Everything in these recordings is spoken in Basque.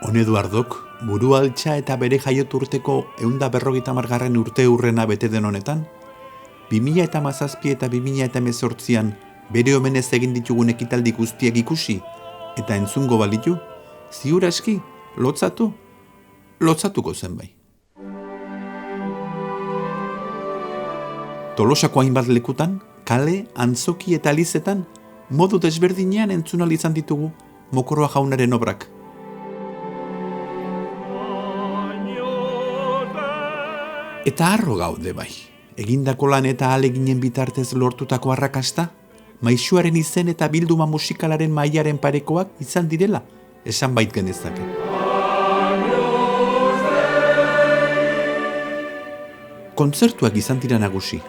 Hone Eduardok, burualtza eta bere jaiotu urteko 150. urte hurrena bete den honetan, 2017 eta 2018an bere omenez egin ditugun ekitaldi guztiak ikusi eta entzungo balitu, ziur aski, lotzatuko zen bai. Tolosako hainbat lekutan, kale, antzoki eta lizetan, modu desberdinean entzun izan ditugu Mokoroa jaunaren obrak. Eta harro gaude bai, egindako lan eta ahaleginen bitartez lortutako arrakasta, maisuaren izen eta bilduma musikalaren mailaren parekoak izan direla, esan bait genezake. Kontzertuak izan dira nagusi,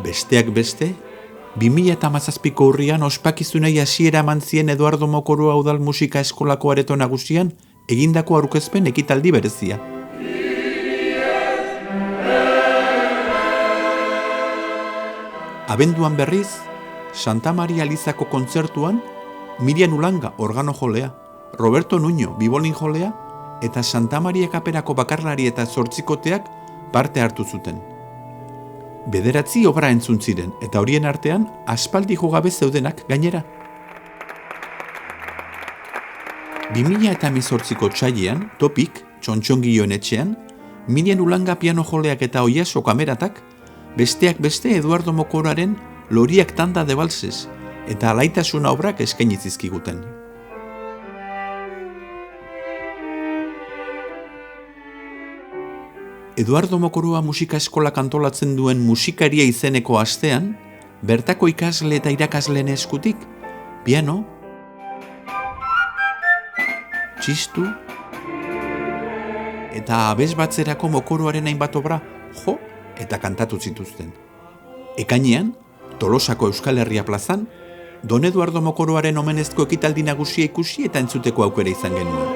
besteak beste, 2017ko urrian ospakizunei hasiera eman zien Eduardo Mokoroa Udal Musika Eskolako areto nagusian egindako aurkezpen ekitaldi berezia. Abenduan berriz, Santa Maria Elizako kontzertuan, Mirian Ulanga organo jolea, Roberto Nuño bibolin jolea eta Santa Maria Kaperako bakarlari eta zortzikoteak parte hartu zuten. 9 obra entzun ziren eta horien artean aspaldi jogabe zeudenak gainera. 2018ko otsailean, Topik, Txontxongioen etxean, Mirian Ulanga piano joleak eta Oiaso kameratak, besteak beste Eduardo Mokoroaren Loriak tanda de balses eta alaitasuna obrak eskaini zizkiguten. Eduardo Mokoroa Musika Eskolak antolatzen duen musikaria izeneko astean, bertako ikasle eta irakasleen eskutik, piano, txistu eta abesbatzerako Mokoroaren hainbat obra jo eta kantatu zituzten. Ekainean, Tolosako Euskal Herria plazan, Don Eduardo Mokoroaren omenezko ekitaldi nagusia ikusi eta entzuteko aukera izan genuen.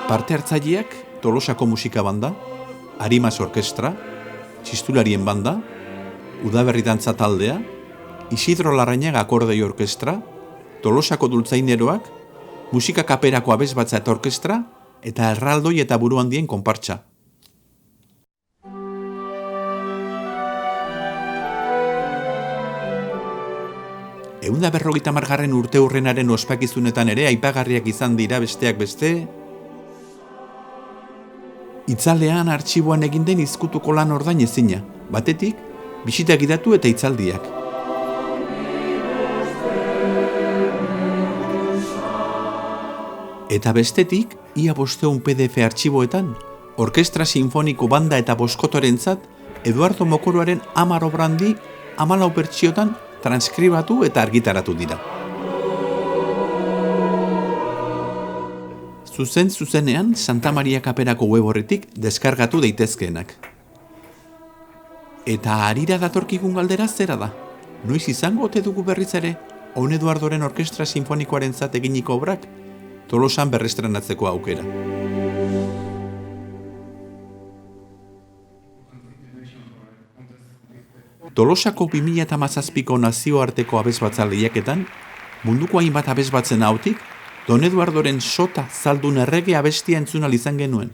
Parte hartzaileak Tolosako musika banda, Arimas orkestra, txistularien banda, Udaberri dantza taldea, Isidro Larrañaga akordei orkestra, Tolosako dultzaineroak, musika kaperako abesbatza eta orkestra, eta erraldoi eta buruhandien konpartsa. 150. urte hurrenaren ospakizunetan ere aipagarriak izan dira besteak beste, itzalean artxiboan egin den izkutuko lan ordain ezina, batetik, bisita gidatu eta itzaldiak. Eta bestetik, ia 500 PDF artxiboetan, Orkestra Sinfoniko Banda eta Boskotorentzat Eduardo Mokoroaren 10 obrandi 14 bertsiotan transkribatu eta argitaratu dira. Zuzenean Santa Maria Kaperako web horretik deskargatu daitezkeenak. Eta harira datorkigun galdera zera da? Noiz izango ote dugu berriz ere, Hon Eduardoren Orkestra Sinfonikoarentzat eginiko obrak, Tolosan berrestrenatzeko aukera. Tolosako 2017ko nazioarteko abesbatza lehiaketan, munduko hainbat abesbatzen hautik, Don Eduardoren Sota zaldun errege abestia entzun ahal izan genuen.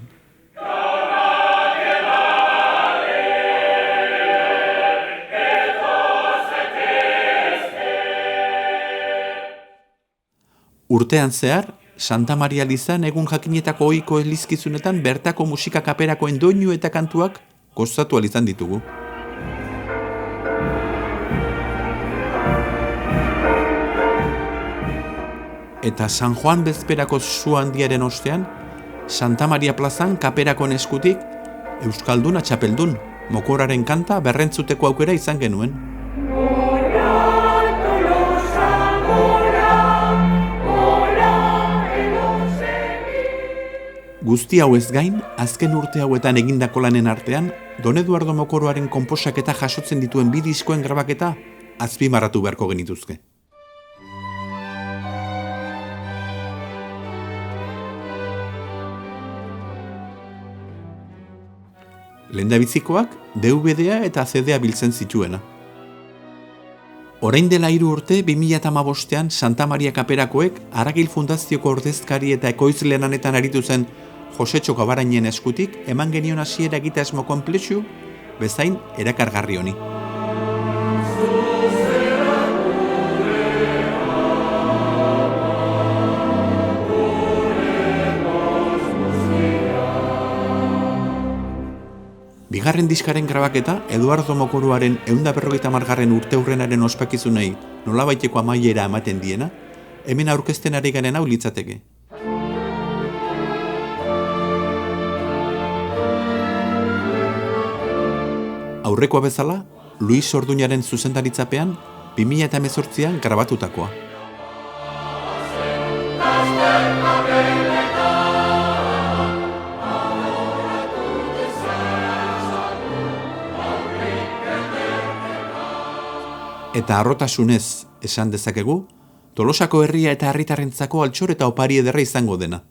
Urtean zehar, Santa Maria Elizan egun jakinetako ohiko elizkizunetan bertako musika kaperakoen doinu eta kantuak gozatu ahal izan ditugu. Eta San Juan bezperako su handiaren ostean, Santa Maria plazan kaperakoen eskutik, Euskalduna txapeldun, Mokoraren kanta berrentzuteko aukera izan genuen. Guzti hau ez gain, azken urte hauetan egindako lanen artean, Don Eduardo Mokoroaren konposaketa jasotzen dituen 2 diskoen grabaketa azpimarratu beharko genituzke. Lehendabizikoak DVD-a eta CD-a biltzen zituena. Orain dela 3 urte, 2015ean Santa Maria Kaperakoek Aragil Fundazioko ordezkari eta ekoizle lanetan aritu zen Josetxo Gabarainen eskutik eman genion hasiera egitasmo konplexu bezain erakargarri honi. Bigarren diskaren grabaketa Eduardo Mokoruaren 150. urteurrenaren ospakizunei nolabaiteko amaiera ematen diena, hemen aurkezten ari garen hau litzateke. Aurrekoa bezala, Luis Orduñaren zuzendaritzapean 2018an grabatutakoa. Eta harrotasunez esan dezakegu, Tolosako herria eta herritarrentzako altxor eta opari ederra izango dena.